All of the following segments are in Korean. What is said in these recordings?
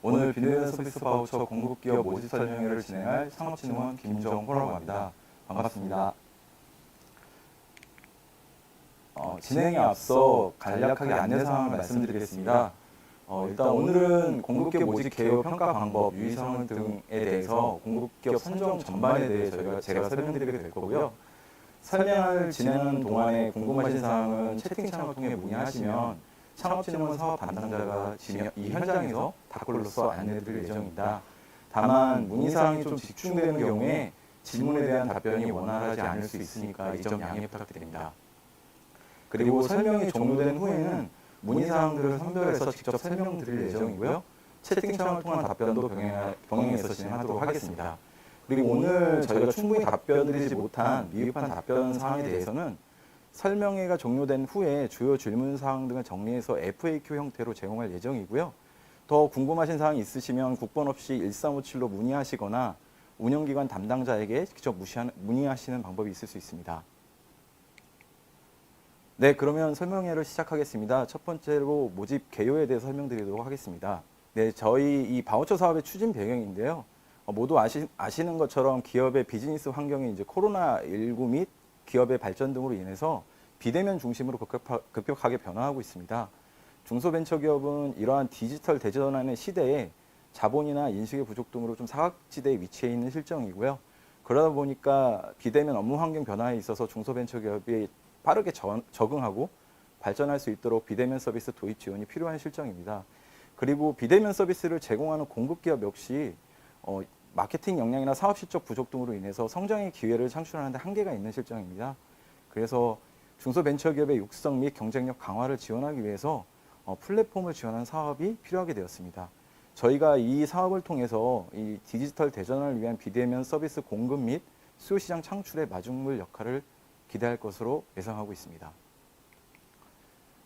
오늘 비대면 서비스 바우처 공급기업 모집 설명회를 진행할 산업진흥원 김정호라고 합니다. 반갑습니다. 진행에 앞서 간략하게 안내사항을 말씀드리겠습니다. 일단 오늘은 공급기업 모집 개요 평가 방법, 유의사항 등에 대해서 공급기업 선정 전반에 대해 제가 설명드리게 될 거고요. 설명을 진행하는 동안에 궁금하신 사항은 채팅창을 통해 문의하시면 창업진흥원 사업 담당자가 이 현장에서 답글로서 안내드릴 예정입니다. 다만 문의사항이 좀 집중되는 경우에 질문에 대한 답변이 원활하지 않을 수 있으니까 이 점 양해 부탁드립니다. 그리고 설명이 종료된 후에는 문의사항들을 선별해서 직접 설명드릴 예정이고요. 채팅창을 통한 답변도 병행해서 진행하도록 하겠습니다. 그리고 오늘 저희가 충분히 답변드리지 못한 미흡한 답변 사항에 대해서는 설명회가 종료된 후에 주요 질문 사항 등을 정리해서 FAQ 형태로 제공할 예정이고요. 더 궁금하신 사항이 있으시면 국번 없이 1357로 문의하시거나 운영기관 담당자에게 직접 문의하시는 방법이 있을 수 있습니다. 네, 그러면 설명회를 시작하겠습니다. 첫 번째로 모집 개요에 대해서 설명드리도록 하겠습니다. 네, 저희 이 바우처 사업의 추진 배경인데요. 모두 아시는 것처럼 기업의 비즈니스 환경이 이제 코로나19 및 기업의 발전 등으로 인해서 비대면 중심으로 급격하게 변화하고 있습니다. 중소벤처기업은 이러한 디지털 대전환의 시대에 자본이나 인식의 부족 등으로 좀 사각지대에 위치해 있는 실정이고요. 그러다 보니까 비대면 업무 환경 변화에 있어서 중소벤처기업이 빠르게 적응하고 발전할 수 있도록 비대면 서비스 도입 지원이 필요한 실정입니다. 그리고 비대면 서비스를 제공하는 공급기업 역시 마케팅 역량이나 사업 실적 부족 등으로 인해서 성장의 기회를 창출하는 데 한계가 있는 실정입니다. 그래서 중소벤처기업의 육성 및 경쟁력 강화를 지원하기 위해서 플랫폼을 지원하는 사업이 필요하게 되었습니다. 저희가 이 사업을 통해서 이 디지털 대전환을 위한 비대면 서비스 공급 및 수요시장 창출의 마중물 역할을 기대할 것으로 예상하고 있습니다.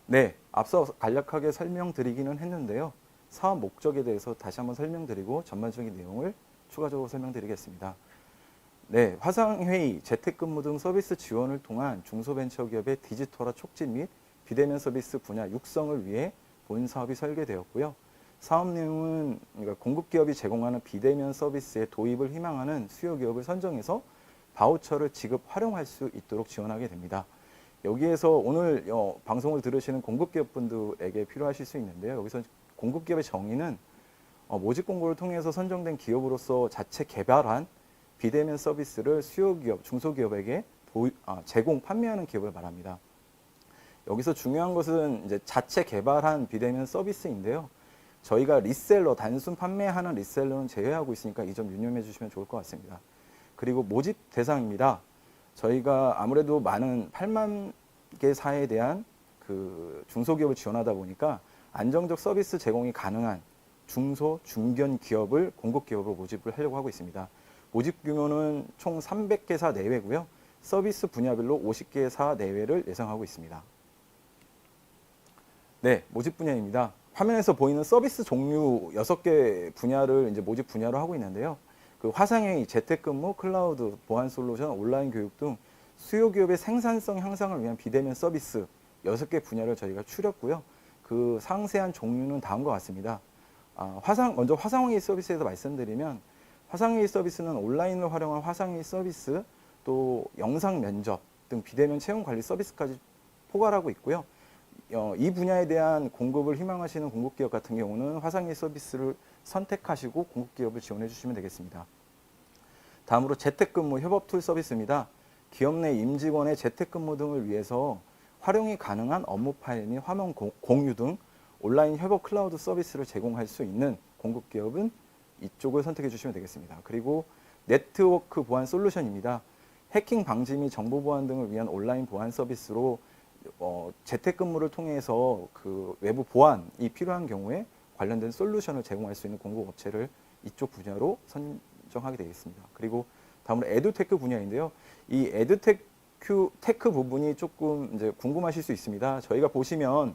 네, 앞서 간략하게 설명드리기는 했는데요. 사업 목적에 대해서 다시 한번 설명드리고 전반적인 내용을 추가적으로 설명드리겠습니다. 네, 화상회의, 재택근무 등 서비스 지원을 통한 중소벤처기업의 디지털화 촉진 및 비대면 서비스 분야 육성을 위해 본 사업이 설계되었고요. 사업 내용은 공급기업이 제공하는 비대면 서비스의 도입을 희망하는 수요기업을 선정해서 바우처를 지급 활용할 수 있도록 지원하게 됩니다. 여기에서 오늘 방송을 들으시는 공급기업분들에게 필요하실 수 있는데요. 여기서 공급기업의 정의는 모집 공고를 통해서 선정된 기업으로서 자체 개발한 비대면 서비스를 수요기업, 중소기업에게 제공, 판매하는 기업을 말합니다. 여기서 중요한 것은 이제 자체 개발한 비대면 서비스인데요. 저희가 리셀러, 단순 판매하는 리셀러는 제외하고 있으니까 이 점 유념해 주시면 좋을 것 같습니다. 그리고 모집 대상입니다. 저희가 아무래도 많은 8만 개 사에 대한 그 중소기업을 지원하다 보니까 안정적 서비스 제공이 가능한 중소, 중견 기업을 공급기업으로 모집을 하려고 하고 있습니다. 모집 규모는 총 300개사 내외고요. 서비스 분야별로 50개사 내외를 예상하고 있습니다. 네, 모집 분야입니다. 화면에서 보이는 서비스 종류 6개 분야를 이제 모집 분야로 하고 있는데요. 그 화상회의, 재택근무, 클라우드, 보안 솔루션, 온라인 교육 등 수요 기업의 생산성 향상을 위한 비대면 서비스 6개 분야를 저희가 추렸고요. 그 상세한 종류는 다음과 같습니다. 먼저 화상회의 서비스에서 말씀드리면 화상회의 서비스는 온라인을 활용한 화상회의 서비스, 또 영상 면접 등 비대면 채용 관리 서비스까지 포괄하고 있고요. 이 분야에 대한 공급을 희망하시는 공급기업 같은 경우는 화상회의 서비스를 선택하시고 공급기업을 지원해 주시면 되겠습니다. 다음으로 재택근무 협업 툴 서비스입니다. 기업 내 임직원의 재택근무 등을 위해서 활용이 가능한 업무 파일 및 화면 공유 등 온라인 협업 클라우드 서비스를 제공할 수 있는 공급기업은 이쪽을 선택해 주시면 되겠습니다. 그리고 네트워크 보안 솔루션입니다. 해킹 방지 및 정보 보안 등을 위한 온라인 보안 서비스로 재택근무를 통해서 그 외부 보안이 필요한 경우에 관련된 솔루션을 제공할 수 있는 공급업체를 이쪽 분야로 선정하게 되겠습니다. 그리고 다음으로 에듀테크 분야인데요. 이 에듀테크 부분이 조금 이제 궁금하실 수 있습니다. 저희가 보시면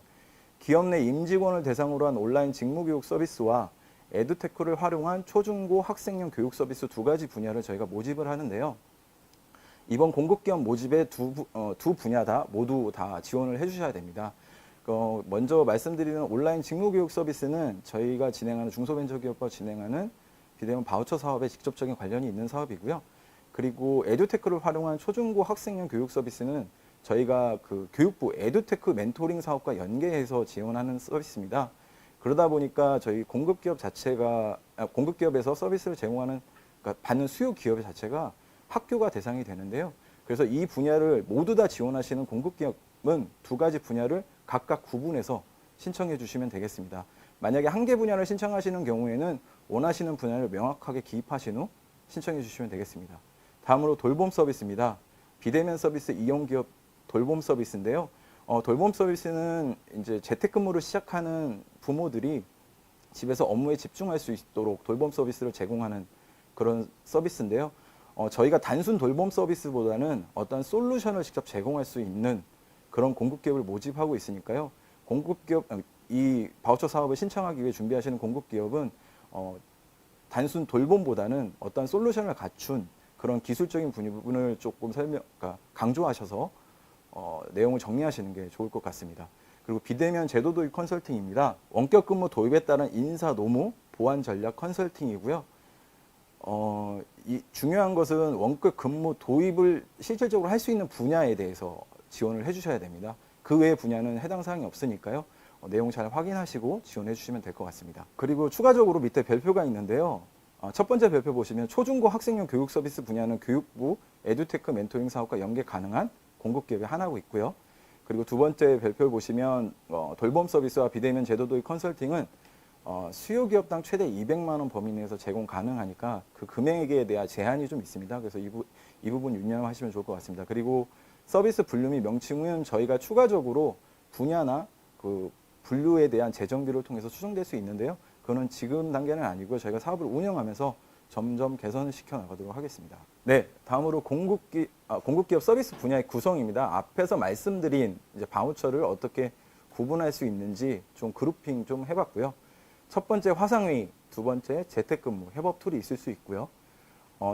기업 내 임직원을 대상으로 한 온라인 직무교육 서비스와 에듀테크를 활용한 초중고 학생용 교육 서비스 두 가지 분야를 저희가 모집을 하는데요. 이번 공급기업 모집의 두 분야 모두 다 지원을 해주셔야 됩니다. 먼저 말씀드리는 온라인 직무교육 서비스는 저희가 진행하는 중소벤처기업과 진행하는 비대면 바우처 사업에 직접적인 관련이 있는 사업이고요. 그리고 에듀테크를 활용한 초중고 학생용 교육 서비스는 저희가 그 교육부 에듀테크 멘토링 사업과 연계해서 지원하는 서비스입니다. 그러다 보니까 저희 공급기업에서 서비스를 제공하는, 그러니까 받는 수요 기업 자체가 학교가 대상이 되는데요. 그래서 이 분야를 모두 다 지원하시는 공급기업은 두 가지 분야를 각각 구분해서 신청해 주시면 되겠습니다. 만약에 한 개 분야를 신청하시는 경우에는 원하시는 분야를 명확하게 기입하신 후 신청해 주시면 되겠습니다. 다음으로 돌봄 서비스입니다. 비대면 서비스 이용 기업 돌봄 서비스인데요. 돌봄 서비스는 이제 재택근무를 시작하는 부모들이 집에서 업무에 집중할 수 있도록 돌봄 서비스를 제공하는 그런 서비스인데요. 저희가 단순 돌봄 서비스보다는 어떤 솔루션을 직접 제공할 수 있는 그런 공급기업을 모집하고 있으니까요. 이 바우처 사업을 신청하기 위해 준비하시는 공급기업은 단순 돌봄보다는 어떤 솔루션을 갖춘 그런 기술적인 부분을 조금 그러니까 강조하셔서 내용을 정리하시는 게 좋을 것 같습니다. 그리고 비대면 제도 도입 컨설팅입니다. 원격 근무 도입에 따른 인사 노무 보완 전략 컨설팅이고요. 중요한 것은 원격 근무 도입을 실질적으로 할 수 있는 분야에 대해서 지원을 해주셔야 됩니다. 그 외의 분야는 해당 사항이 없으니까요. 내용 잘 확인하시고 지원해 주시면 될 것 같습니다. 그리고 추가적으로 밑에 별표가 있는데요. 첫 번째 별표 보시면 초중고 학생용 교육 서비스 분야는 교육부 에듀테크 멘토링 사업과 연계 가능한 공급기업이 하나고 있고요. 그리고 두 번째 별표를 보시면 돌봄 서비스와 비대면 제도 도입 컨설팅은 수요 기업당 최대 200만 원 범위 내에서 제공 가능하니까 그 금액에 대한 제한이 좀 있습니다. 그래서 이 부분 유념하시면 좋을 것 같습니다. 그리고 서비스 분류 및 명칭 후에는 저희가 추가적으로 분야나 그 분류에 대한 재정비를 통해서 수정될 수 있는데요. 그거는 지금 단계는 아니고요. 저희가 사업을 운영하면서 점점 개선을 시켜 나가도록 하겠습니다. 네, 다음으로 공급기업 서비스 분야의 구성입니다. 앞에서 말씀드린 이제 바우처를 어떻게 구분할 수 있는지 좀 그룹핑 좀 해봤고요. 첫 번째 화상회의, 두 번째 재택근무, 협업 툴이 있을 수 있고요.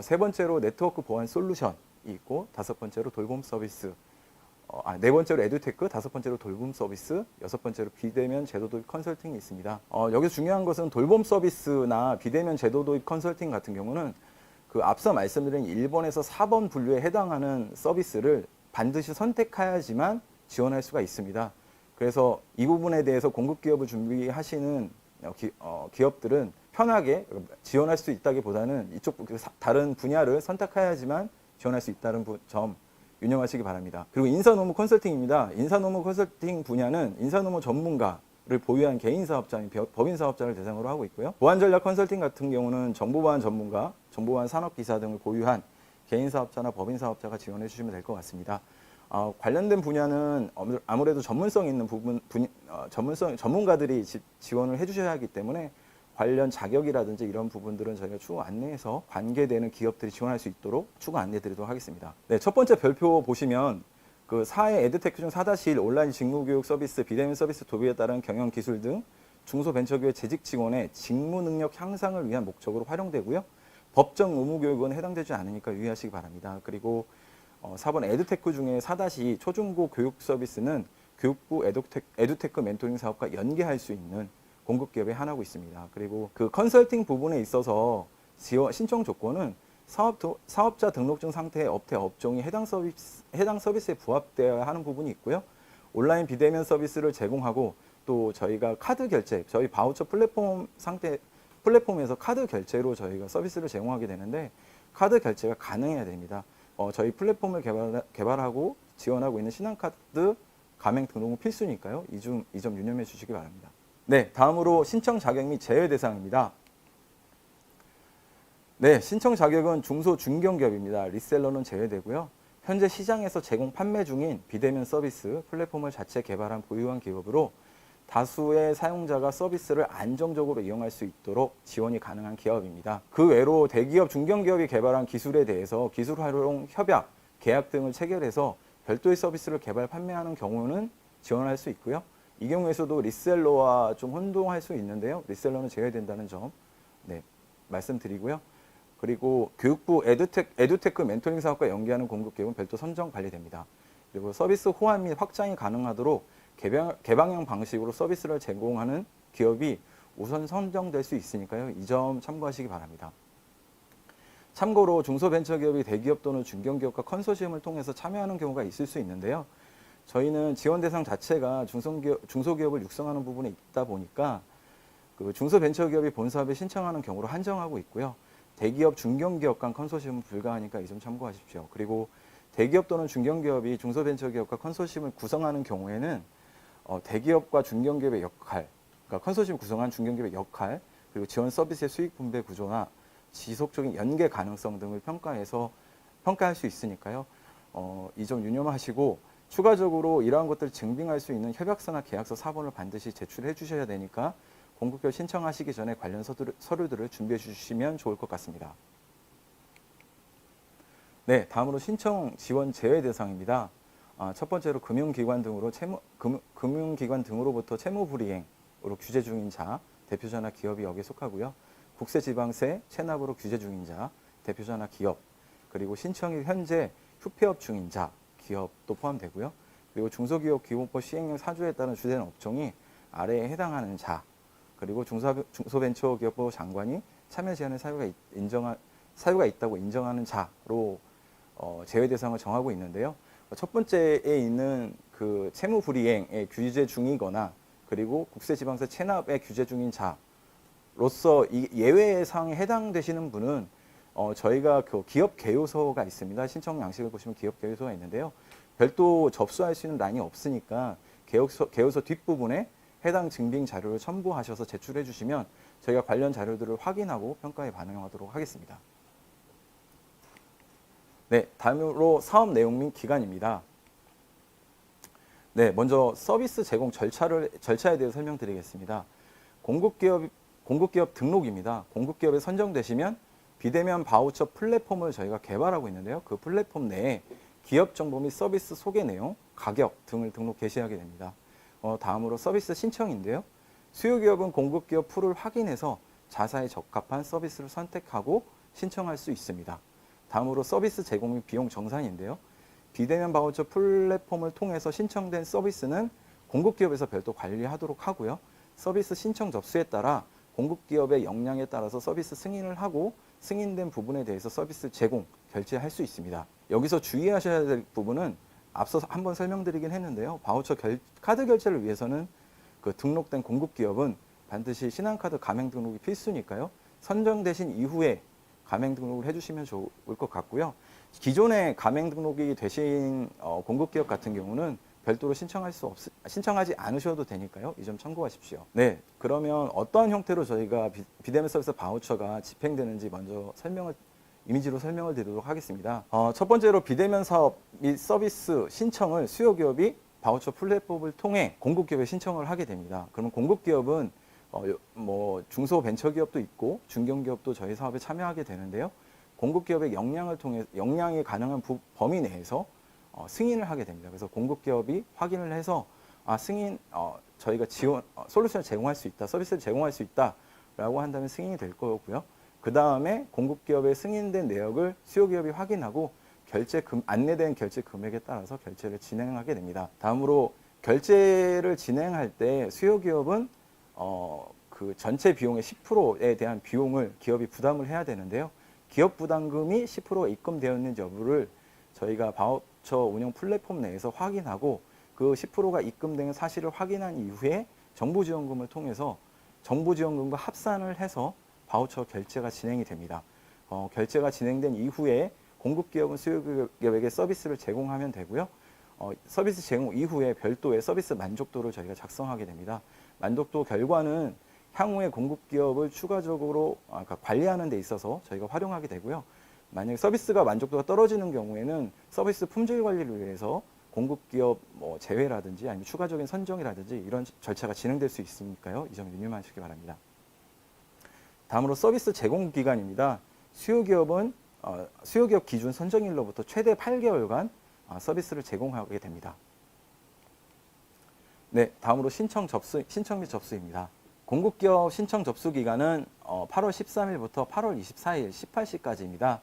세 번째로 네트워크 보안 솔루션이 있고, 다섯 번째로 돌봄 서비스, 네 번째로 에듀테크, 다섯 번째로 돌봄 서비스, 여섯 번째로 비대면 제도 도입 컨설팅이 있습니다. 여기서 중요한 것은 돌봄 서비스나 비대면 제도 도입 컨설팅 같은 경우는 그 앞서 말씀드린 1번에서 4번 분류에 해당하는 서비스를 반드시 선택해야지만 지원할 수가 있습니다. 그래서 이 부분에 대해서 공급기업을 준비하시는 기업들은 편하게 지원할 수 있다기보다는 이쪽 다른 분야를 선택해야지만 지원할 수 있다는 점 유념하시기 바랍니다. 그리고 인사노무 컨설팅입니다. 인사노무 컨설팅 분야는 인사노무 전문가를 보유한 개인 사업자인 법인 사업자를 대상으로 하고 있고요. 보안 전략 컨설팅 같은 경우는 정보보안 전문가, 정보보안 산업기사 등을 보유한 개인 사업자나 법인 사업자가 지원해 주시면 될 것 같습니다. 관련된 분야는 아무래도 전문성 있는 전문가들이 지원을 해주셔야 하기 때문에 관련 자격이라든지 이런 부분들은 저희가 추후 안내해서 관계되는 기업들이 지원할 수 있도록 추후 안내 드리도록 하겠습니다. 네, 첫 번째 별표 보시면 그 4회 에듀테크 중 4-1 온라인 직무교육 서비스, 비대면 서비스 도입에 따른 경영 기술 등 중소벤처기업 재직 직원의 직무 능력 향상을 위한 목적으로 활용되고요. 법정 의무 교육은 해당되지 않으니까 유의하시기 바랍니다. 그리고 4번 에듀테크 중에 4-2 초중고 교육 서비스는 교육부 에듀테크 멘토링 사업과 연계할 수 있는 공급기업에 하나고 있습니다. 그리고 그 컨설팅 부분에 있어서 신청 조건은 사업자 등록증 상태의 업태 업종이 해당 서비스에 부합되어야 하는 부분이 있고요. 온라인 비대면 서비스를 제공하고 또 저희가 카드 결제, 저희 바우처 플랫폼에서 카드 결제로 저희가 서비스를 제공하게 되는데 카드 결제가 가능해야 됩니다. 저희 플랫폼을 개발하고 지원하고 있는 신한카드 가맹 등록은 필수니까요. 이 점 유념해 주시기 바랍니다. 네, 다음으로 신청 자격 및 제외 대상입니다. 네, 신청 자격은 중소 중견기업입니다. 리셀러는 제외되고요. 현재 시장에서 제공 판매 중인 비대면 서비스 플랫폼을 자체 개발한 보유한 기업으로 다수의 사용자가 서비스를 안정적으로 이용할 수 있도록 지원이 가능한 기업입니다. 그 외로 대기업, 중견기업이 개발한 기술에 대해서 기술 활용, 협약, 계약 등을 체결해서 별도의 서비스를 개발, 판매하는 경우는 지원할 수 있고요. 이 경우에서도 리셀러와 좀 혼동할 수 있는데요. 리셀러는 제외된다는 점 말씀드리고요. 그리고 교육부 에듀테크 멘토링 사업과 연계하는 공급기업은 별도 선정 관리됩니다. 그리고 서비스 호환 및 확장이 가능하도록 개방형 방식으로 서비스를 제공하는 기업이 우선 선정될 수 있으니까요. 이 점 참고하시기 바랍니다. 참고로 중소벤처기업이 대기업 또는 중견기업과 컨소시엄을 통해서 참여하는 경우가 있을 수 있는데요. 저희는 지원 대상 자체가 중소기업을 육성하는 부분에 있다 보니까 그 중소벤처기업이 본사업에 신청하는 경우로 한정하고 있고요. 대기업, 중견기업 간 컨소시엄은 불가하니까 이 점 참고하십시오. 그리고 대기업 또는 중견기업이 중소벤처기업과 컨소시엄을 구성하는 경우에는 대기업과 중견기업의 역할, 그러니까 컨소시엄 구성한 중견기업의 역할, 그리고 지원 서비스의 수익 분배 구조나 지속적인 연계 가능성 등을 평가할 수 있으니까요. 이 점 유념하시고 추가적으로 이러한 것들을 증빙할 수 있는 협약서나 계약서 사본을 반드시 제출해 주셔야 되니까 공급기업 신청하시기 전에 관련 서류들을 준비해 주시면 좋을 것 같습니다. 네, 다음으로 신청 지원 제외 대상입니다. 첫 번째로 금융기관 등으로부터 채무불이행으로 규제 중인 자, 대표자나 기업이 여기에 속하고요. 국세지방세 체납으로 규제 중인 자, 대표자나 기업, 그리고 신청이 현재 휴폐업 중인 자, 기업도 포함되고요. 그리고 중소기업 기본법 시행령 4조에 따른 주된 업종이 아래에 해당하는 자, 그리고 중소벤처기업부 장관이 참여 제한의 사유가 있다고 인정하는 자로 제외 대상을 정하고 있는데요. 첫 번째에 있는 그 채무불이행의 규제 중이거나 그리고 국세지방세 체납의 규제 중인 자로서 이 예외 사항에 해당되시는 분은 저희가 그 기업 개요서가 있습니다. 신청 양식을 보시면 기업 개요서가 있는데요. 별도 접수할 수 있는 란이 없으니까 개요서 뒷부분에 해당 증빙 자료를 첨부하셔서 제출해 주시면 저희가 관련 자료들을 확인하고 평가에 반영하도록 하겠습니다. 네, 다음으로 사업 내용 및 기간입니다. 네, 먼저 서비스 제공 절차에 대해 설명드리겠습니다. 공급기업 등록입니다. 공급기업에 선정되시면 비대면 바우처 플랫폼을 저희가 개발하고 있는데요. 그 플랫폼 내에 기업 정보 및 서비스 소개 내용, 가격 등을 등록 게시하게 됩니다. 다음으로 서비스 신청인데요. 수요기업은 공급기업 풀을 확인해서 자사에 적합한 서비스를 선택하고 신청할 수 있습니다. 다음으로 서비스 제공 및 비용 정산인데요. 비대면 바우처 플랫폼을 통해서 신청된 서비스는 공급기업에서 별도 관리하도록 하고요. 서비스 신청 접수에 따라 공급기업의 역량에 따라서 서비스 승인을 하고 승인된 부분에 대해서 서비스 제공, 결제할 수 있습니다. 여기서 주의하셔야 될 부분은 앞서 한번 설명드리긴 했는데요. 바우처 카드 결제를 위해서는 그 등록된 공급기업은 반드시 신한카드 가맹 등록이 필수니까요. 선정되신 이후에 가맹 등록을 해주시면 좋을 것 같고요. 기존에 가맹 등록이 되신 공급기업 같은 경우는 별도로 신청하지 않으셔도 되니까요. 이 점 참고하십시오. 네, 그러면 어떠한 형태로 저희가 비대면 서비스 바우처가 집행되는지 먼저 이미지로 설명을 드리도록 하겠습니다. 첫 번째로 비대면 사업 및 서비스 신청을 수요기업이 바우처 플랫폼을 통해 공급기업에 신청을 하게 됩니다. 그러면 공급기업은 중소벤처기업도 있고 중견기업도 저희 사업에 참여하게 되는데요. 공급기업의 역량이 가능한 범위 내에서 승인을 하게 됩니다. 그래서 공급기업이 확인을 해서 저희가 솔루션을 제공할 수 있다, 서비스를 제공할 수 있다라고 한다면 승인이 될 거고요. 그 다음에 공급기업의 승인된 내역을 수요기업이 확인하고 안내된 결제 금액에 따라서 결제를 진행하게 됩니다. 다음으로 결제를 진행할 때 수요기업은 그 전체 비용의 10%에 대한 비용을 기업이 부담을 해야 되는데요. 기업 부담금이 10%가 입금되었는지 여부를 저희가 바우처 운영 플랫폼 내에서 확인하고 그 10%가 입금된 사실을 확인한 이후에 정부지원금을 통해서 정부지원금과 합산을 해서 바우처 결제가 진행이 됩니다. 결제가 진행된 이후에 공급기업은 수요기업에게 서비스를 제공하면 되고요. 서비스 제공 이후에 별도의 서비스 만족도를 저희가 작성하게 됩니다. 만족도 결과는 향후에 공급기업을 추가적으로 관리하는 데 있어서 저희가 활용하게 되고요. 만약에 서비스가 만족도가 떨어지는 경우에는 서비스 품질 관리를 위해서 공급기업 제외라든지 아니면 추가적인 선정이라든지 이런 절차가 진행될 수 있으니까요. 이 점 유념하시기 바랍니다. 다음으로 서비스 제공 기간입니다. 수요기업 기준 선정일로부터 최대 8개월간 서비스를 제공하게 됩니다. 네, 다음으로 신청 및 접수입니다. 공급기업 신청 접수 기간은 8월 13일부터 8월 24일 18시까지입니다.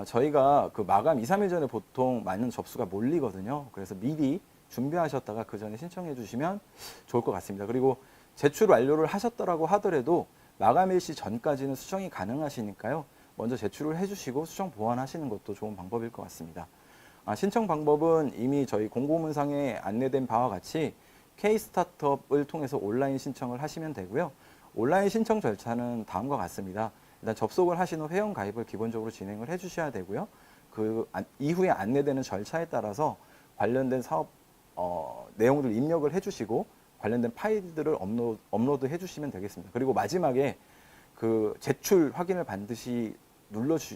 저희가 그 마감 2, 3일 전에 보통 많은 접수가 몰리거든요. 그래서 미리 준비하셨다가 그 전에 신청해 주시면 좋을 것 같습니다. 그리고 제출 완료를 하셨더라고 하더라도 마감일시 전까지는 수정이 가능하시니까요. 먼저 제출을 해주시고 수정 보완하시는 것도 좋은 방법일 것 같습니다. 신청 방법은 이미 저희 공고문상에 안내된 바와 같이 K-스타트업을 통해서 온라인 신청을 하시면 되고요. 온라인 신청 절차는 다음과 같습니다. 일단 접속을 하신 후 회원 가입을 기본적으로 진행을 해주셔야 되고요. 그 이후에 안내되는 절차에 따라서 관련된 사업 내용들을 입력을 해주시고 관련된 파일들을 업로드 해주시면 되겠습니다. 그리고 마지막에 그 제출 확인을 반드시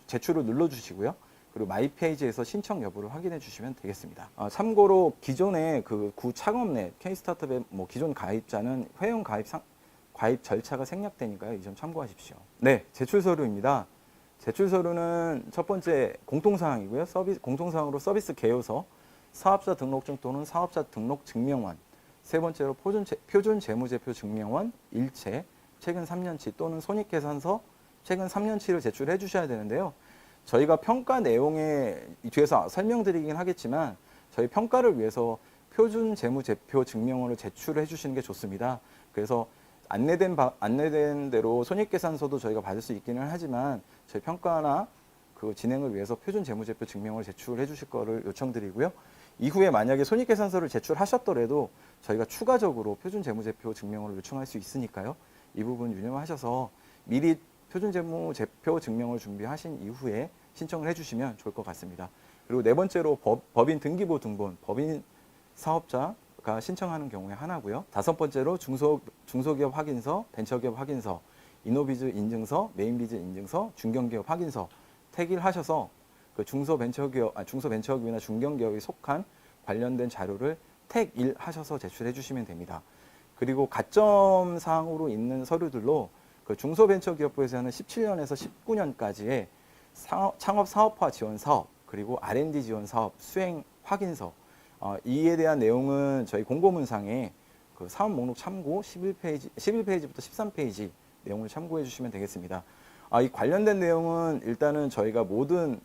제출을 눌러주시고요. 그리고 마이 페이지에서 신청 여부를 확인해 주시면 되겠습니다. 참고로 기존의 그 구 창업넷 K-스타트업의 뭐 기존 가입자는 회원 가입 절차가 생략되니까요. 이 점 참고하십시오. 네, 제출 서류입니다. 제출 서류는 첫 번째 공통사항이고요. 공통사항으로 서비스 개요서, 사업자 등록증 또는 사업자 등록 증명원, 세 번째로 표준 재무제표 증명원, 일체, 최근 3년치 또는 손익계산서, 최근 3년치를 제출해 주셔야 되는데요. 저희가 평가 내용에 뒤에서 설명드리긴 하겠지만 저희 평가를 위해서 표준 재무제표 증명원을 제출해 주시는 게 좋습니다. 그래서 안내된 대로 손익계산서도 저희가 받을 수 있기는 하지만 저희 평가나 그 진행을 위해서 표준 재무제표 증명을 제출해 주실 거를 요청드리고요. 이후에 만약에 손익계산서를 제출하셨더라도 저희가 추가적으로 표준 재무제표 증명을 요청할 수 있으니까요. 이 부분 유념하셔서 미리 표준 재무제표 증명을 준비하신 이후에 신청을 해주시면 좋을 것 같습니다. 그리고 네 번째로 법인 등기부 등본, 법인 사업자가 신청하는 경우에 하나고요. 다섯 번째로 중소기업 확인서, 벤처기업 확인서, 이노비즈 인증서, 메인비즈 인증서, 중견기업 확인서 택일하셔서 그 중소벤처기업이나 중견기업에 속한 관련된 자료를 택일하셔서 제출해 주시면 됩니다. 그리고 가점 사항으로 있는 서류들로 그 중소벤처기업부에서 하는 17년에서 19년까지의 창업 사업화 지원 사업, 그리고 R&D 지원 사업 수행 확인서, 이에 대한 내용은 저희 공고문상에 그 사업 목록 참고 11페이지부터 13페이지 내용을 참고해 주시면 되겠습니다. 이 관련된 내용은 일단은 저희가 모든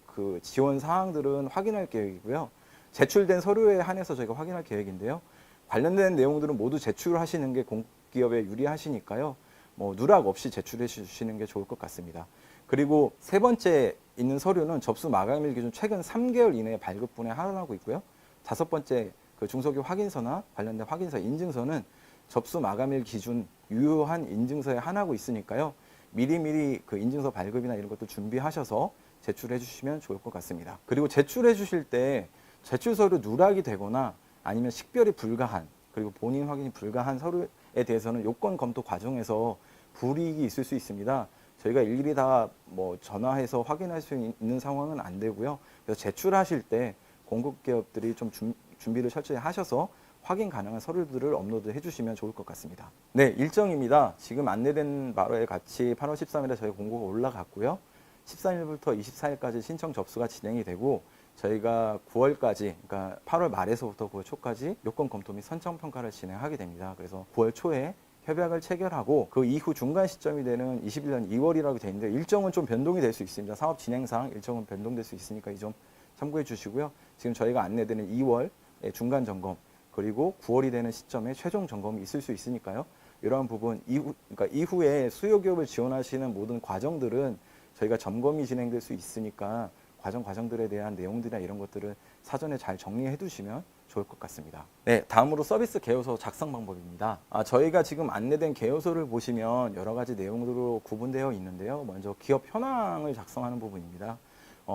그 지원 사항들은 확인할 계획이고요. 제출된 서류에 한해서 저희가 확인할 계획인데요. 관련된 내용들은 모두 제출하시는 게 공기업에 유리하시니까요. 뭐 누락 없이 제출해 주시는 게 좋을 것 같습니다. 그리고 세 번째 있는 서류는 접수 마감일 기준 최근 3개월 이내에 발급분에 할인하고 있고요. 다섯 번째 그 중소기업 확인서나 관련된 확인서 인증서는 접수 마감일 기준 유효한 인증서에 한하고 있으니까요. 미리미리 그 인증서 발급이나 이런 것도 준비하셔서 제출해 주시면 좋을 것 같습니다. 그리고 제출해 주실 때 제출 서류 누락이 되거나 아니면 식별이 불가한, 그리고 본인 확인이 불가한 서류에 대해서는 요건 검토 과정에서 불이익이 있을 수 있습니다. 저희가 일일이 다 뭐 전화해서 확인할 수 있는 상황은 안 되고요. 그래서 제출하실 때 공급기업들이 좀 준비를 철저히 하셔서 확인 가능한 서류들을 업로드 해주시면 좋을 것 같습니다. 네, 일정입니다. 지금 안내된 바로에 같이 8월 13일에 저희 공고가 올라갔고요. 13일부터 24일까지 신청 접수가 진행이 되고 저희가 9월까지, 그러니까 8월 말에서부터 9월 초까지 요건 검토 및 선정 평가를 진행하게 됩니다. 그래서 9월 초에 협약을 체결하고 그 이후 중간 시점이 되는 21년 2월이라고 되어 있는데 일정은 좀 변동이 될 수 있습니다. 사업 진행상 일정은 변동될 수 있으니까 이 점 참고해 주시고요. 지금 저희가 안내되는 2월의 중간 점검, 그리고 9월이 되는 시점에 최종 점검이 있을 수 있으니까요. 이러한 부분 그러니까 이후에 수요 기업을 지원하시는 모든 과정들은 저희가 점검이 진행될 수 있으니까 과정들에 대한 내용들이나 이런 것들을 사전에 잘 정리해 두시면 좋을 것 같습니다. 네, 다음으로 서비스 개요소 작성 방법입니다. 저희가 지금 안내된 개요소를 보시면 여러 가지 내용들로 구분되어 있는데요. 먼저 기업 현황을 작성하는 부분입니다.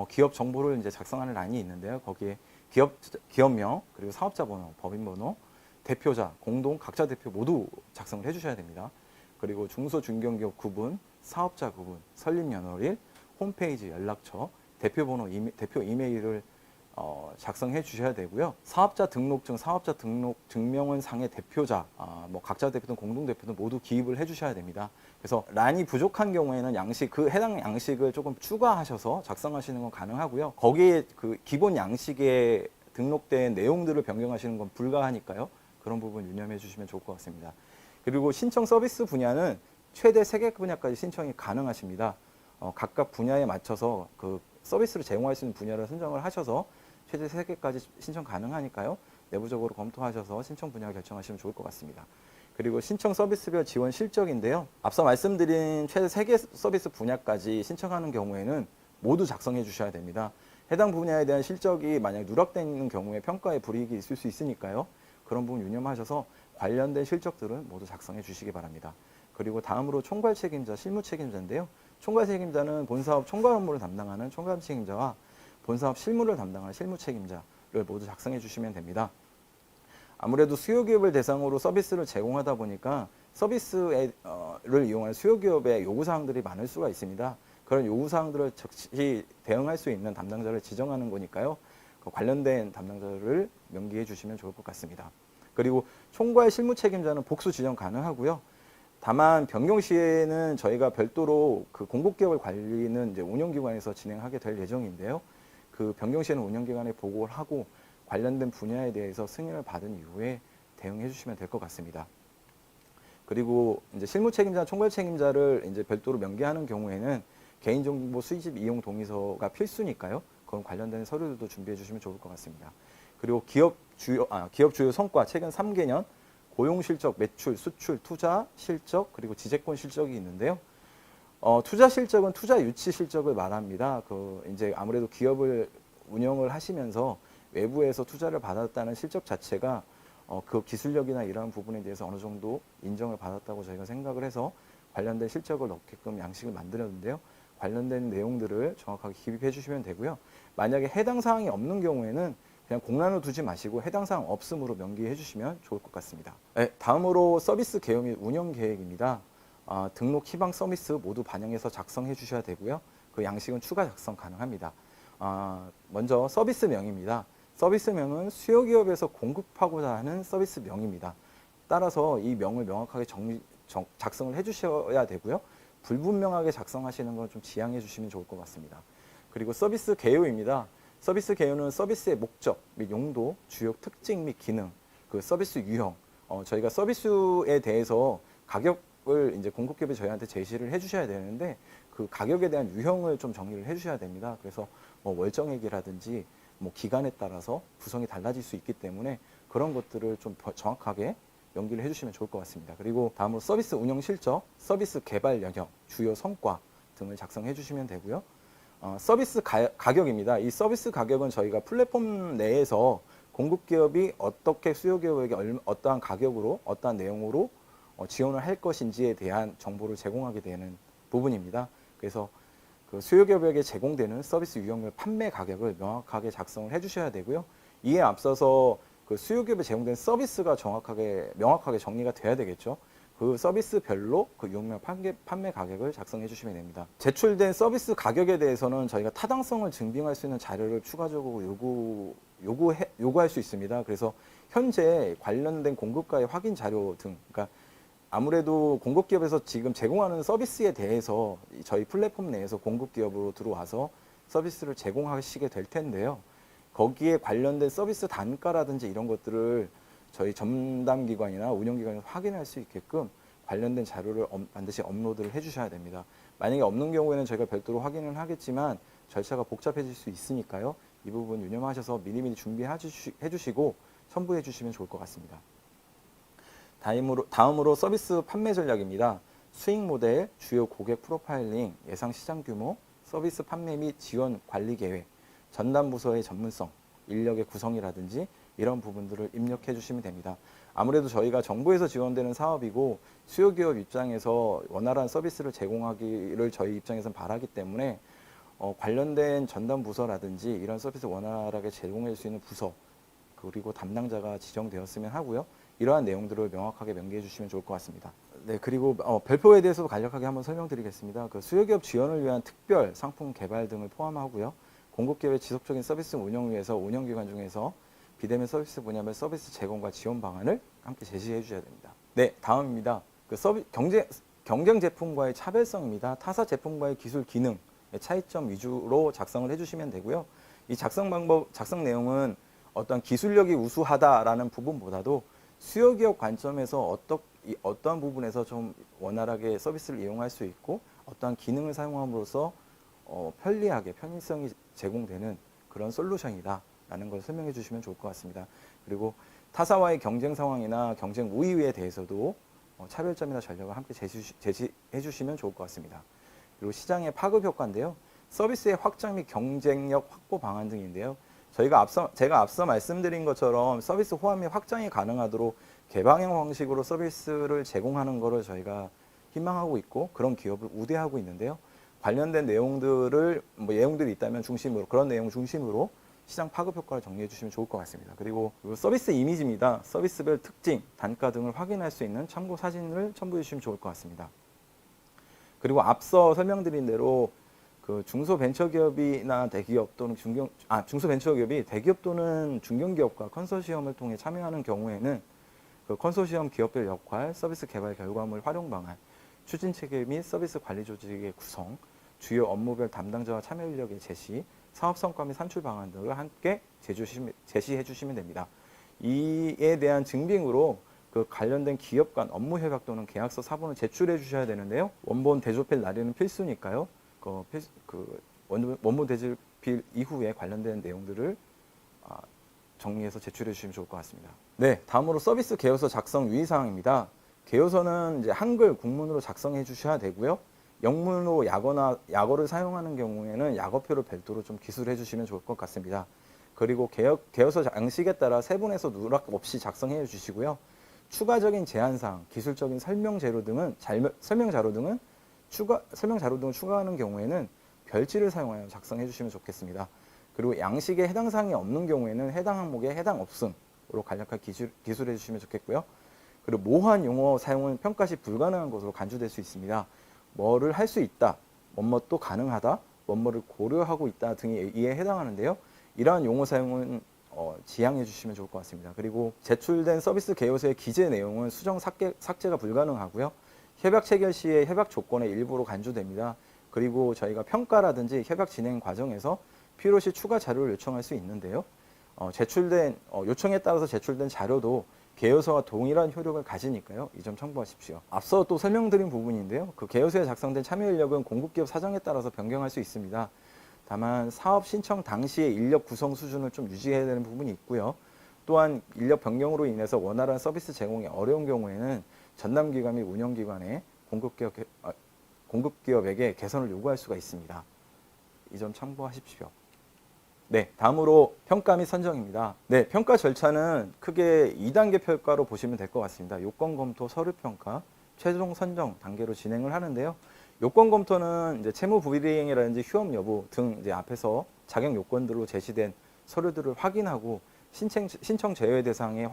기업 정보를 이제 작성하는 란이 있는데요. 거기에 기업명, 그리고 사업자 번호, 법인 번호, 대표자, 공동, 각자 대표 모두 작성을 해주셔야 됩니다. 그리고 중소, 중견기업 구분, 사업자 구분, 설립 연월일, 홈페이지 연락처, 대표 번호, 대표 이메일을 작성해 주셔야 되고요. 사업자 등록증, 사업자 등록 증명원 상의 대표자, 뭐 각자 대표든 공동 대표든 모두 기입을 해 주셔야 됩니다. 그래서 란이 부족한 경우에는 그 해당 양식을 조금 추가하셔서 작성하시는 건 가능하고요. 거기에 그 기본 양식에 등록된 내용들을 변경하시는 건 불가하니까요. 그런 부분 유념해 주시면 좋을 것 같습니다. 그리고 신청 서비스 분야는 최대 3개 분야까지 신청이 가능하십니다. 각각 분야에 맞춰서 그 서비스를 제공할 수 있는 분야를 선정을 하셔서 최대 3개까지 신청 가능하니까요. 내부적으로 검토하셔서 신청 분야 결정하시면 좋을 것 같습니다. 그리고 신청 서비스별 지원 실적인데요. 앞서 말씀드린 최대 3개 서비스 분야까지 신청하는 경우에는 모두 작성해 주셔야 됩니다. 해당 분야에 대한 실적이 만약 누락되는 경우에 평가에 불이익이 있을 수 있으니까요. 그런 부분 유념하셔서 관련된 실적들은 모두 작성해 주시기 바랍니다. 그리고 다음으로 총괄 책임자, 실무 책임자인데요. 총괄 책임자는 본사업 총괄 업무를 담당하는 총괄 책임자와 본사업 실무를 담당하는 실무 책임자를 모두 작성해 주시면 됩니다. 아무래도 수요기업을 대상으로 서비스를 제공하다 보니까 서비스를 이용하는 수요기업의 요구사항들이 많을 수가 있습니다. 그런 요구사항들을 즉시 대응할 수 있는 담당자를 지정하는 거니까요. 그 관련된 담당자를 명기해 주시면 좋을 것 같습니다. 그리고 총괄 실무 책임자는 복수 지정 가능하고요. 다만 변경 시에는 저희가 별도로 그 공급기업을 관리는 이제 운영기관에서 진행하게 될 예정인데요. 그 변경 시에는 운영기관에 보고를 하고 관련된 분야에 대해서 승인을 받은 이후에 대응해 주시면 될 것 같습니다. 그리고 이제 실무 책임자, 총괄 책임자를 이제 별도로 명기하는 경우에는 개인정보 수집 이용 동의서가 필수니까요. 그건 관련된 서류들도 준비해 주시면 좋을 것 같습니다. 그리고 기업 주요 성과 최근 3개년 고용 실적, 매출, 수출, 투자 실적, 그리고 지재권 실적이 있는데요. 투자 실적은 투자 유치 실적을 말합니다. 이제 아무래도 기업을 운영을 하시면서 외부에서 투자를 받았다는 실적 자체가 그 기술력이나 이러한 부분에 대해서 어느 정도 인정을 받았다고 저희가 생각을 해서 관련된 실적을 넣게끔 양식을 만들었는데요. 관련된 내용들을 정확하게 기입해 주시면 되고요. 만약에 해당 사항이 없는 경우에는 그냥 공란을 두지 마시고 해당 사항 없음으로 명기해 주시면 좋을 것 같습니다. 네, 다음으로 서비스 개요 및 운영 계획입니다. 등록 희망 서비스 모두 반영해서 작성해 주셔야 되고요. 그 양식은 추가 작성 가능합니다. 먼저 서비스명입니다. 서비스명은 수요기업에서 공급하고자 하는 서비스명입니다. 따라서 이 명을 명확하게 작성을 해주셔야 되고요. 불분명하게 작성하시는 건 좀 지양해 주시면 좋을 것 같습니다. 그리고 서비스 개요입니다. 서비스 개요는 서비스의 목적 및 용도, 주요 특징 및 기능, 그 서비스 유형, 저희가 서비스에 대해서 가격을 이제 공급기업이 저희한테 제시를 해주셔야 되는데 그 가격에 대한 유형을 좀 정리를 해주셔야 됩니다. 그래서 뭐 월정액이라든지 뭐 기간에 따라서 구성이 달라질 수 있기 때문에 그런 것들을 좀 정확하게 명기를 해주시면 좋을 것 같습니다. 그리고 다음으로 서비스 운영 실적, 서비스 개발 영역, 주요 성과 등을 작성해 주시면 되고요. 서비스 가격입니다. 이 서비스 가격은 저희가 플랫폼 내에서 공급기업이 어떻게 수요기업에게 어떠한 가격으로 어떠한 내용으로 지원을 할 것인지에 대한 정보를 제공하게 되는 부분입니다. 그래서 그 수요기업에게 제공되는 서비스 유형별 판매 가격을 명확하게 작성을 해주셔야 되고요. 이에 앞서서 그 수요기업에 제공된 서비스가 명확하게 정리가 돼야 되겠죠. 그 서비스별로 그 유형별 판매 가격을 작성해 주시면 됩니다. 제출된 서비스 가격에 대해서는 저희가 타당성을 증빙할 수 있는 자료를 추가적으로 요구할 수 있습니다. 그래서 현재 관련된 공급가의 확인 자료 등, 그러니까 아무래도 공급기업에서 지금 제공하는 서비스에 대해서 저희 플랫폼 내에서 공급기업으로 들어와서 서비스를 제공하시게 될 텐데요. 거기에 관련된 서비스 단가라든지 이런 것들을 저희 전담기관이나 운영기관에서 확인할 수 있게끔 관련된 자료를 반드시 업로드를 해주셔야 됩니다. 만약에 없는 경우에는 저희가 별도로 확인을 하겠지만 절차가 복잡해질 수 있으니까요. 이 부분 유념하셔서 미리미리 준비해 주시고 첨부해 주시면 좋을 것 같습니다. 다음으로 서비스 판매 전략입니다. 수익 모델, 주요 고객 프로파일링, 예상 시장 규모, 서비스 판매 및 지원 관리 계획, 전담 부서의 전문성, 인력의 구성이라든지 이런 부분들을 입력해 주시면 됩니다. 아무래도 저희가 정부에서 지원되는 사업이고 수요기업 입장에서 원활한 서비스를 제공하기를 저희 입장에서는 바라기 때문에 관련된 전담 부서라든지 이런 서비스 원활하게 제공할 수 있는 부서 그리고 담당자가 지정되었으면 하고요. 이러한 내용들을 명확하게 명기해 주시면 좋을 것 같습니다. 네, 그리고 별표에 대해서도 간략하게 한번 설명드리겠습니다. 그 수요기업 지원을 위한 특별 상품 개발 등을 포함하고요. 공급기업의 지속적인 서비스 운영 위해서 운영기관 중에서 비대면 서비스 분야별 서비스 제공과 지원 방안을 함께 제시해 주셔야 됩니다. 네, 다음입니다. 그 경쟁 제품과의 차별성입니다. 타사 제품과의 기술 기능, 차이점 위주로 작성을 해주시면 되고요. 이 작성 내용은 어떤 기술력이 우수하다라는 부분보다도 수요기업 관점에서 어떠한 부분에서 좀 원활하게 서비스를 이용할 수 있고 어떠한 기능을 사용함으로써 편리하게 편의성이 제공되는 그런 솔루션이다 라는 걸 설명해 주시면 좋을 것 같습니다. 그리고 타사와의 경쟁 상황이나 경쟁 우위에 대해서도 차별점이나 전략을 함께 제시해 주시면 좋을 것 같습니다. 그리고 시장의 파급 효과인데요. 서비스의 확장 및 경쟁력 확보 방안 등인데요. 제가 앞서 말씀드린 것처럼 서비스 호환 및 확장이 가능하도록 개방형 방식으로 서비스를 제공하는 것을 저희가 희망하고 있고 그런 기업을 우대하고 있는데요. 관련된 내용들이 있다면 그런 내용 중심으로 시장 파급 효과를 정리해 주시면 좋을 것 같습니다. 그리고 서비스 이미지입니다. 서비스별 특징, 단가 등을 확인할 수 있는 참고 사진을 첨부해 주시면 좋을 것 같습니다. 그리고 앞서 설명드린 대로 그 중소벤처기업이나 대기업 또는 중소벤처기업이 대기업 또는 중견기업과 컨소시엄을 통해 참여하는 경우에는 그 컨소시엄 기업별 역할, 서비스 개발 결과물 활용 방안, 추진 체계 및 서비스 관리 조직의 구성, 주요 업무별 담당자와 참여 인력의 제시, 사업 성과 및 산출 방안 등을 함께 제시해 주시면 됩니다. 이에 대한 증빙으로 그 관련된 기업 간 업무 협약 또는 계약서 사본을 제출해 주셔야 되는데요. 원본 대조필 날리는 필수니까요. 원본 대조필 이후에 관련된 내용들을 정리해서 제출해 주시면 좋을 것 같습니다. 네, 다음으로 서비스 계획서 작성 유의사항입니다. 계획서는 이제 한글 국문으로 작성해 주셔야 되고요. 영문으로 약어를 사용하는 경우에는 약어표를 별도로 좀 기술해 주시면 좋을 것 같습니다. 그리고 계획서 양식에 따라 세분해서 누락 없이 작성해 주시고요. 추가적인 제한사항, 기술적인 설명 자료 등은 추가하는 경우에는 별지를 사용하여 작성해 주시면 좋겠습니다. 그리고 양식에 해당 사항이 없는 경우에는 해당 항목에 해당 없음으로 간략하게 기술해 주시면 좋겠고요. 그리고 모호한 용어 사용은 평가 시 불가능한 것으로 간주될 수 있습니다. 뭐를 할 수 있다, 뭐또 가능하다, 뭐를 고려하고 있다 등이 이에 해당하는데요. 이러한 용어 사용은 지양해 주시면 좋을 것 같습니다. 그리고 제출된 서비스 계획서의 기재 내용은 수정 삭제가 불가능하고요. 협약 체결 시에 협약 조건의 일부로 간주됩니다. 그리고 저희가 평가라든지 협약 진행 과정에서 필요시 추가 자료를 요청할 수 있는데요. 요청에 따라서 제출된 자료도 계획서와 동일한 효력을 가지니까요. 이 점 참고하십시오. 앞서 또 설명드린 부분인데요. 그 계획서에 작성된 참여 인력은 공급기업 사정에 따라서 변경할 수 있습니다. 다만 사업 신청 당시의 인력 구성 수준을 좀 유지해야 되는 부분이 있고요. 또한 인력 변경으로 인해서 원활한 서비스 제공이 어려운 경우에는 전담기관 및 운영기관에 공급기업에게 개선을 요구할 수가 있습니다. 이 점 참고하십시오. 네, 다음으로 평가 및 선정입니다. 네, 평가 절차는 크게 2단계 평가로 보시면 될 것 같습니다. 요건 검토, 서류 평가, 최종 선정 단계로 진행을 하는데요. 요건 검토는 이제 채무 불이행이라든지 휴업 여부 등 이제 앞에서 자격 요건들로 제시된 서류들을 확인하고 신청 제외 대상에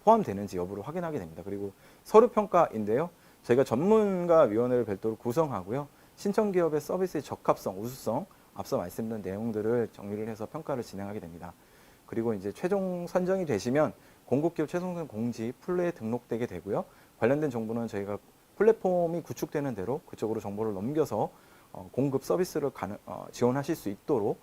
포함되는지 여부를 확인하게 됩니다. 그리고 서류 평가인데요. 저희가 전문가 위원회를 별도로 구성하고요. 신청 기업의 서비스의 적합성, 우수성, 앞서 말씀드린 내용들을 정리를 해서 평가를 진행하게 됩니다. 그리고 이제 최종 선정이 되시면 공급기업 최종 선정 공지 플레에 등록되게 되고요. 관련된 정보는 저희가 플랫폼이 구축되는 대로 그쪽으로 정보를 넘겨서 공급 서비스를 지원하실 수 있도록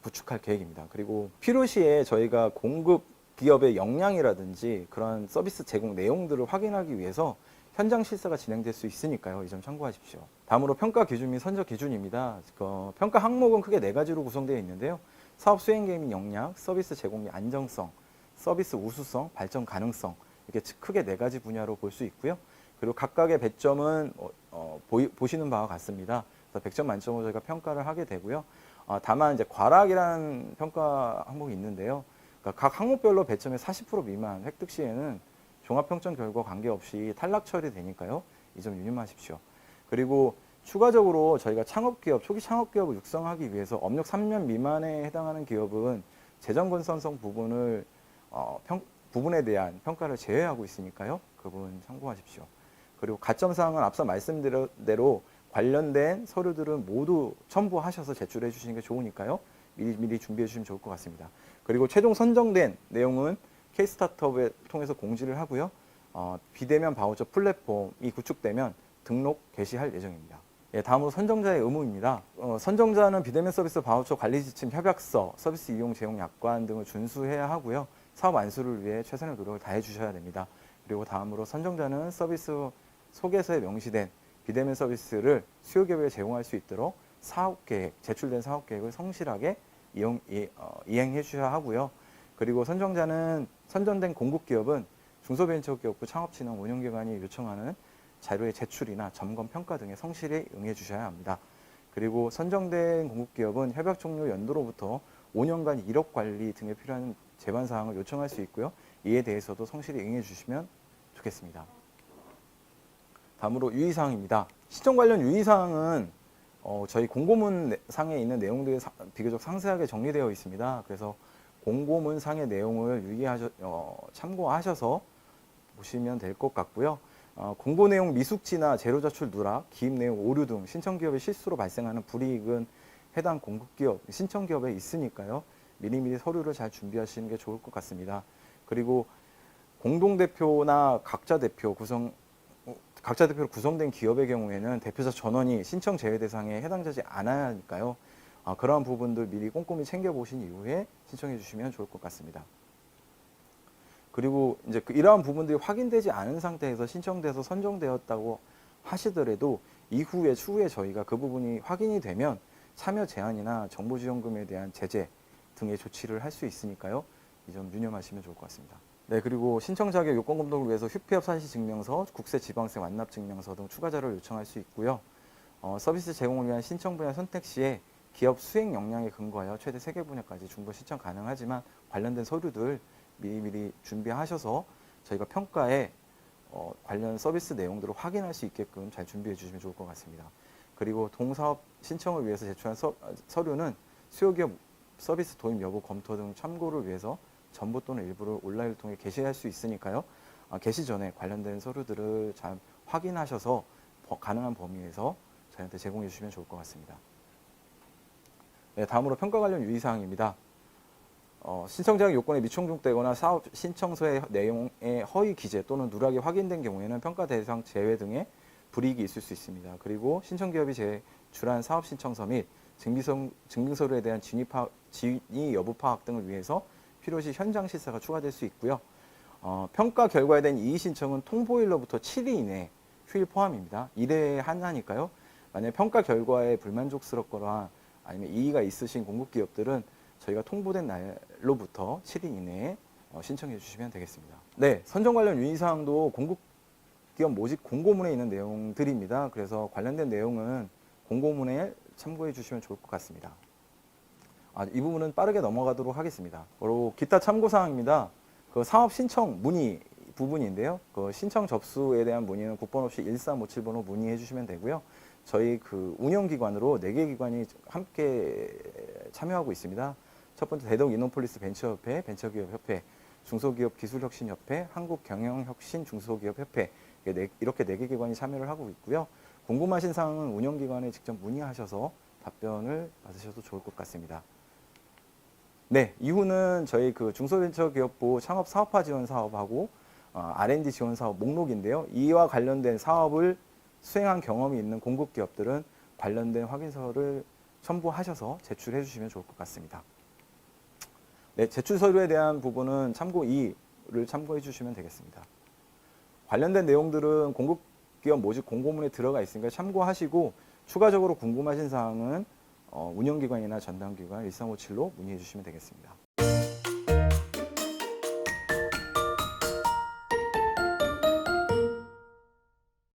구축할 계획입니다. 그리고 필요시에 저희가 공급 기업의 역량이라든지 그런 서비스 제공 내용들을 확인하기 위해서 현장 실사가 진행될 수 있으니까요. 이 점 참고하십시오. 다음으로 평가 기준 및 선적 기준입니다. 평가 항목은 크게 4가지로 구성되어 있는데요. 사업 수행 계획 및 역량, 서비스 제공 및 안정성, 서비스 우수성, 발전 가능성 이렇게 크게 4가지 분야로 볼 수 있고요. 그리고 각각의 배점은 보시는 바와 같습니다. 그래서 100점 만점으로 저희가 평가를 하게 되고요. 다만 이제 과락이라는 평가 항목이 있는데요. 그러니까 각 항목별로 배점의 40% 미만 획득 시에는 종합평점 결과 관계없이 탈락 처리되니까요. 이 점 유념하십시오. 그리고 추가적으로 저희가 초기 창업기업을 육성하기 위해서 업력 3년 미만에 해당하는 기업은 재정 건설성 부분에 대한 평가를 제외하고 있으니까요. 그 부분 참고하십시오. 그리고 가점사항은 앞서 말씀드린 대로 관련된 서류들은 모두 첨부하셔서 제출해 주시는 게 좋으니까요. 미리 준비해 주시면 좋을 것 같습니다. 그리고 최종 선정된 내용은 K-스타트업을 통해서 공지를 하고요. 비대면 바우처 플랫폼이 구축되면 등록 개시할 예정입니다. 예, 다음으로 선정자의 의무입니다. 선정자는 비대면 서비스 바우처 관리 지침, 협약서, 서비스 이용 제공 약관 등을 준수해야 하고요. 사업 안수를 위해 최선의 노력을 다해 주셔야 됩니다. 그리고 다음으로 선정자는 서비스 소개서에 명시된 비대면 서비스를 수요 기업에 제공할 수 있도록 사업계획, 제출된 사업계획을 성실하게 이행해 주셔야 하고요. 그리고 선정된 공급기업은 중소벤처기업부 창업진흥 운영기관이 요청하는 자료의 제출이나 점검, 평가 등에 성실히 응해 주셔야 합니다. 그리고 선정된 공급기업은 협약 종료 연도로부터 5년간 이력 관리 등에 필요한 제반 사항을 요청할 수 있고요. 이에 대해서도 성실히 응해 주시면 좋겠습니다. 다음으로 유의사항입니다. 신청 관련 유의사항은 저희 공고문 상에 있는 내용들이 비교적 상세하게 정리되어 있습니다. 그래서 공고문 상의 내용을 참고하셔서 보시면 될 것 같고요. 공고 내용 미숙지나 재료 자출 누락, 기입 내용 오류 등 신청기업의 실수로 발생하는 불이익은 해당 공급기업, 신청기업에 있으니까요. 미리미리 서류를 잘 준비하시는 게 좋을 것 같습니다. 그리고 공동대표나 각자 대표로 구성된 기업의 경우에는 대표자 전원이 신청 제외 대상에 해당되지 않아야 하니까요. 그러한 부분들 미리 꼼꼼히 챙겨보신 이후에 신청해 주시면 좋을 것 같습니다. 그리고 이제 이러한 부분들이 확인되지 않은 상태에서 신청돼서 선정되었다고 하시더라도 추후에 저희가 그 부분이 확인이 되면 참여 제한이나 정보지원금에 대한 제재 등의 조치를 할 수 있으니까요. 이 점 유념하시면 좋을 것 같습니다. 네, 그리고 신청 자격 요건 검토를 위해서 휴폐업 사실 증명서, 국세 지방세 완납 증명서 등 추가 자료를 요청할 수 있고요. 서비스 제공을 위한 신청 분야 선택 시에 기업 수행 역량에 근거하여 최대 3개 분야까지 중복 신청 가능하지만 관련된 서류들 미리 준비하셔서 저희가 평가에 관련 서비스 내용들을 확인할 수 있게끔 잘 준비해 주시면 좋을 것 같습니다. 그리고 동사업 신청을 위해서 제출한 서류는 수요기업 서비스 도입 여부 검토 등 참고를 위해서 전부 또는 일부를 온라인을 통해 게시할 수 있으니까요. 게시 전에 관련된 서류들을 잘 확인하셔서 가능한 범위에서 저희한테 제공해 주시면 좋을 것 같습니다. 네, 다음으로 평가 관련 유의사항입니다. 신청 자격 요건에 미충족되거나 사업 신청서의 내용의 허위 기재 또는 누락이 확인된 경우에는 평가 대상 제외 등의 불이익이 있을 수 있습니다. 그리고 신청기업이 제출한 사업 신청서 및 증빙서류에 대한 진위 여부 파악 등을 위해서 필요시 현장 실사가 추가될 수 있고요. 평가 결과에 대한 이의 신청은 통보일로부터 7일 이내 휴일 포함입니다. 일에 한하니까요. 만약 평가 결과에 불만족스럽거나 아니면 이의가 있으신 공급기업들은 저희가 통보된 날로부터 7일 이내에 신청해 주시면 되겠습니다. 네, 선정 관련 유의사항도 공급기업 모집 공고문에 있는 내용들입니다. 그래서 관련된 내용은 공고문에 참고해 주시면 좋을 것 같습니다. 이 부분은 빠르게 넘어가도록 하겠습니다. 그리고 기타 참고사항입니다. 그 사업 신청 문의 부분인데요. 그 신청 접수에 대한 문의는 국번 없이 1357번으로 문의해 주시면 되고요. 저희 그 운영기관으로 4개 기관이 함께 참여하고 있습니다. 첫 번째 대덕 이노폴리스 벤처협회, 벤처기업협회, 중소기업기술혁신협회, 한국경영혁신중소기업협회 이렇게 4개 기관이 참여를 하고 있고요. 궁금하신 사항은 운영기관에 직접 문의하셔서 답변을 받으셔도 좋을 것 같습니다. 네, 이후는 저희 그 중소벤처기업부 창업 사업화 지원 사업하고 R&D 지원 사업 목록인데요. 이와 관련된 사업을 수행한 경험이 있는 공급기업들은 관련된 확인서를 첨부하셔서 제출해 주시면 좋을 것 같습니다. 네, 제출 서류에 대한 부분은 참고 2를 참고해 주시면 되겠습니다. 관련된 내용들은 공급기업 모집 공고문에 들어가 있으니까 참고하시고 추가적으로 궁금하신 사항은 운영기관이나 전담기관 1357로 문의해 주시면 되겠습니다.